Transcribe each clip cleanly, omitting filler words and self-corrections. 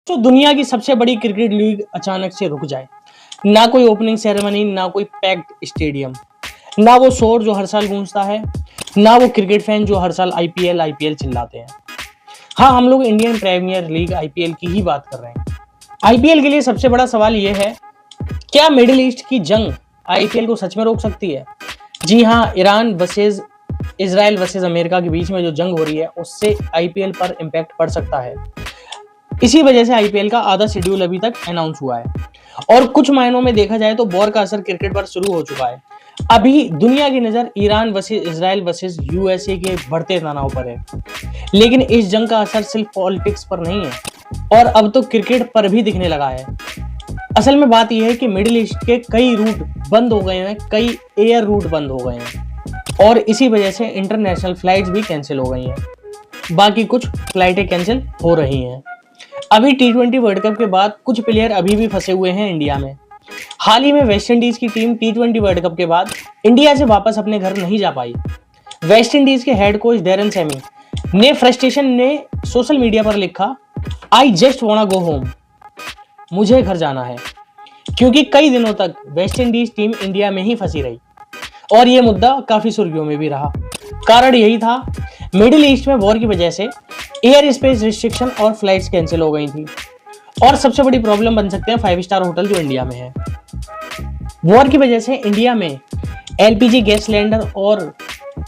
तो दुनिया की सबसे बड़ी क्रिकेट लीग अचानक से रुक जाए। ना कोई ओपनिंग सेरेमनी, ना कोई पैक्ड स्टेडियम, ना वो शोर जो हर साल गूंजता है, ना वो क्रिकेट फैन जो हर साल आईपीएल आईपीएल चिल्लाते हैं। हाँ, हम लोग इंडियन प्रीमियर लीग आईपीएल की ही बात कर रहे हैं। आईपीएल के लिए सबसे बड़ा सवाल ये है, क्या मिडिल ईस्ट की जंग आईपीएल को सच में रोक सकती है? जी हाँ, Iran versus Israel versus America के बीच में जो जंग हो रही है उससे आईपीएल पर इम्पैक्ट पड़ सकता है। इसी वजह से आईपीएल का आधा शेड्यूल अभी तक अनाउंस हुआ है और कुछ मायनों में देखा जाए तो वॉर का असर क्रिकेट पर शुरू हो चुका है। अभी दुनिया की नजर Iran versus Israel versus USA के बढ़ते तनाव पर है, लेकिन इस जंग का असर सिर्फ पॉलिटिक्स पर नहीं है और अब तो क्रिकेट पर भी दिखने लगा है। असल में बात यह है कि मिडिल ईस्ट के कई रूट बंद हो गए हैं, कई एयर रूट बंद हो गए हैं और इसी वजह से इंटरनेशनल फ्लाइट्स भी कैंसिल हो गई हैं। बाकी कुछ फ्लाइटें कैंसिल हो रही हैं। अभी टी20 वर्ल्ड कप के बाद कुछ प्लेयर अभी भी फंसे हुए हैं इंडिया में। हाल ही में वेस्ट इंडीज की टीम टी20 वर्ल्ड कप के बाद इंडिया से वापस अपने घर नहीं जा पाई। वेस्ट इंडीज के हेड कोच डैरेन सैमी ने फ्रस्ट्रेशन ने सोशल मीडिया पर लिखा, आई जस्ट वांना गो होम, मुझे घर जाना है, क्योंकि कई दिनों तक वेस्ट इंडीज टीम इंडिया में ही फंसी रही और यह मुद्दा काफी सुर्खियों में भी रहा। कारण यही था, मिडिल ईस्ट में वॉर की वजह से एयर स्पेस रिस्ट्रिक्शन और फ्लाइट्स कैंसिल हो गई थी और सबसे बड़ी प्रॉब्लम बन सकते हैं 5 स्टार होटल जो इंडिया में है। वॉर की वजह से इंडिया में एलपीजी गैस सिलेंडर और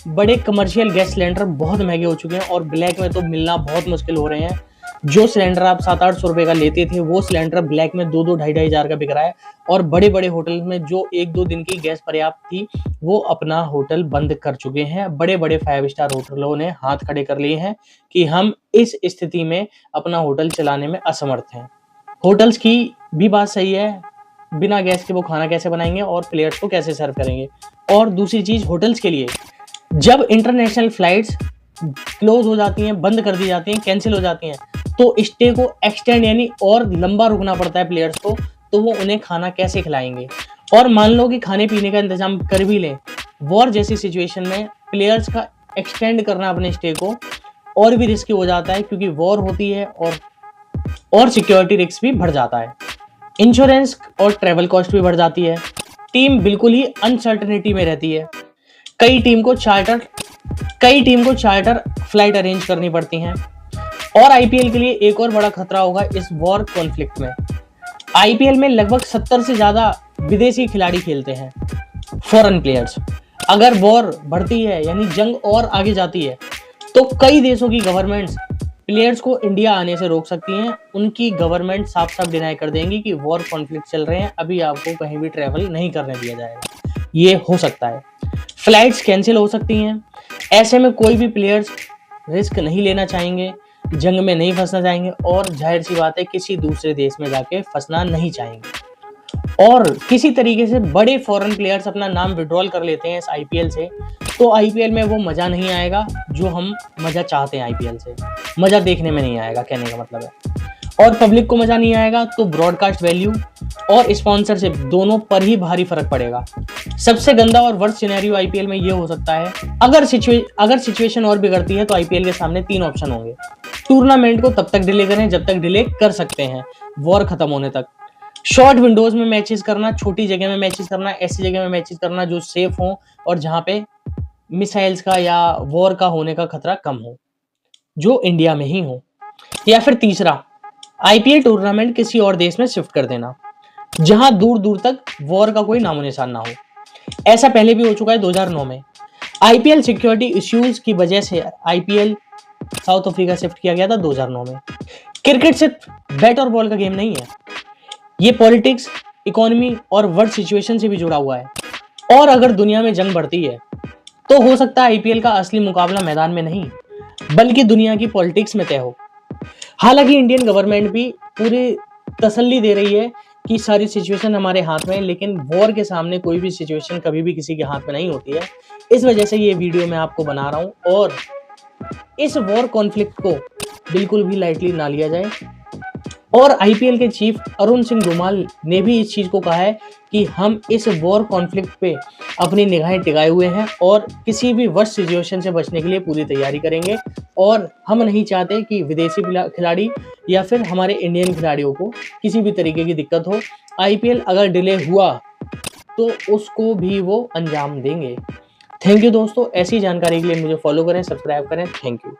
बड़े कमर्शियल गैस सिलेंडर बहुत महंगे हो चुके हैं और ब्लैक में तो मिलना बहुत मुश्किल हो रहे हैं। जो सिलेंडर आप 700-800 रुपए का लेते थे वो सिलेंडर ब्लैक में 2-2 ढाई हजार का बिक रहा है और बड़े बड़े होटल में जो 1-2 दिन की गैस पर्याप्त थी वो अपना होटल बंद कर चुके हैं। बड़े बड़े 5 स्टार होटलों ने हाथ खड़े कर लिए हैं कि हम इस स्थिति में अपना होटल चलाने में असमर्थ हैं। होटल्स की भी बात सही है, बिना गैस के वो खाना कैसे बनाएंगे और प्लेयर्स को कैसे सर्व करेंगे। और दूसरी चीज, होटल्स के लिए जब इंटरनेशनल फ्लाइट्स क्लोज हो जाती हैं, बंद कर दी जाती हैं, कैंसिल हो जाती हैं, तो स्टे को एक्सटेंड यानी और लंबा रुकना पड़ता है प्लेयर्स को, तो वो उन्हें खाना कैसे खिलाएंगे। और मान लो कि खाने पीने का इंतजाम कर भी लें, वॉर जैसी सिचुएशन में प्लेयर्स का एक्सटेंड करना अपने स्टे को और भी रिस्की हो जाता है, क्योंकि वॉर होती है और सिक्योरिटी रिस्क भी बढ़ जाता है। इंश्योरेंस और ट्रेवल कॉस्ट भी बढ़ जाती है। टीम बिल्कुल ही अनसर्टेनिटी में रहती है। कई टीम को चार्टर फ्लाइट अरेंज करनी पड़ती हैं। और आईपीएल के लिए एक और बड़ा खतरा होगा इस वॉर कॉन्फ्लिक्ट में। आईपीएल में लगभग 70 से ज्यादा विदेशी खिलाड़ी खेलते हैं, फॉरेन प्लेयर्स। अगर वॉर बढ़ती है यानी जंग और आगे जाती है तो कई देशों की गवर्नमेंट्स प्लेयर्स को इंडिया आने से रोक सकती हैं। उनकी गवर्नमेंट साफ साफ डिनाई कर देंगी कि वॉर कॉन्फ्लिक्ट चल रहे हैं, अभी आपको कहीं भी ट्रैवल नहीं करने दिया जाएगा। ये हो सकता है। फ्लाइट्स कैंसिल हो सकती हैं। ऐसे में कोई भी प्लेयर्स रिस्क नहीं लेना चाहेंगे, जंग में नहीं फंसना चाहेंगे और जाहिर सी बात है किसी दूसरे देश में जाके फंसना नहीं चाहेंगे। और किसी तरीके से बड़े फॉरेन प्लेयर्स अपना नाम विड्रॉल कर लेते हैं इस आईपीएल से, तो आईपीएल में वो मजा नहीं आएगा जो हम मजा चाहते हैं। आईपीएल से मजा देखने में नहीं आएगा, कहने का मतलब है। और पब्लिक को मजा नहीं आएगा तो ब्रॉडकास्ट वैल्यू और स्पॉन्सरशिप दोनों पर ही भारी फर्क पड़ेगा। सबसे गंदा और वर्स्ट सिनेरियो आईपीएल में ये हो सकता है, अगर सिचुएशन और बिगड़ती है तो आईपीएल के सामने 3 ऑप्शन होंगे। टूर्नामेंट को तब तक डिले करें जब तक डिले कर सकते हैं, वॉर खत्म होने तक। शॉर्ट विंडोज में मैचेस करना, छोटी जगह में मैचेस करना, ऐसी जगह में मैचेस करना जो सेफ हो और जहां पे मिसाइल्स का या वॉर का होने का खतरा कम हो, जो इंडिया में ही हो। या फिर तीसरा, आईपीएल टूर्नामेंट किसी और देश में शिफ्ट कर देना जहां दूर दूर तक वॉर का कोई नामो निशान ना हो। ऐसा पहले भी हो चुका है 2009 में। आईपीएल सिक्योरिटी इश्यूज की वजह से आईपीएल साउथ अफ्रीका शिफ्ट किया गया था 2009 में। क्रिकेट सिर्फ बैट और बॉल का गेम नहीं है, ये पॉलिटिक्स, इकोनॉमी और वर्ल्ड सिचुएशन से भी जुड़ा हुआ है। और अगर दुनिया में जंग बढ़ती है तो हो सकता है आईपीएल का असली मुकाबला मैदान में नहीं बल्कि दुनिया की पॉलिटिक्स में तय हो। हालांकि इंडियन गवर्नमेंट भी पूरी तसल्ली दे रही है कि सारी सिचुएशन हमारे हाथ में है, लेकिन वॉर के सामने कोई भी सिचुएशन कभी भी किसी के हाथ में नहीं होती है। इस वजह से ये वीडियो मैं आपको बना रहा हूं और इस वॉर कॉन्फ्लिक्ट को बिल्कुल भी लाइटली ना लिया जाए। और आईपीएल के चीफ अरुण सिंह धूमल ने भी इस चीज को कहा है कि हम इस वॉर कॉन्फ्लिक्ट पे अपनी निगाहें टिकाए हुए हैं और किसी भी वर्स्ट सिचुएशन से बचने के लिए पूरी तैयारी करेंगे। और हम नहीं चाहते कि विदेशी खिलाड़ी या फिर हमारे इंडियन खिलाड़ियों को किसी भी तरीके की दिक्कत हो। आईपीएल अगर डिले हुआ तो उसको भी वो अंजाम देंगे। थैंक यू दोस्तों, ऐसी जानकारी के लिए मुझे फॉलो करें, सब्सक्राइब करें। Thank you.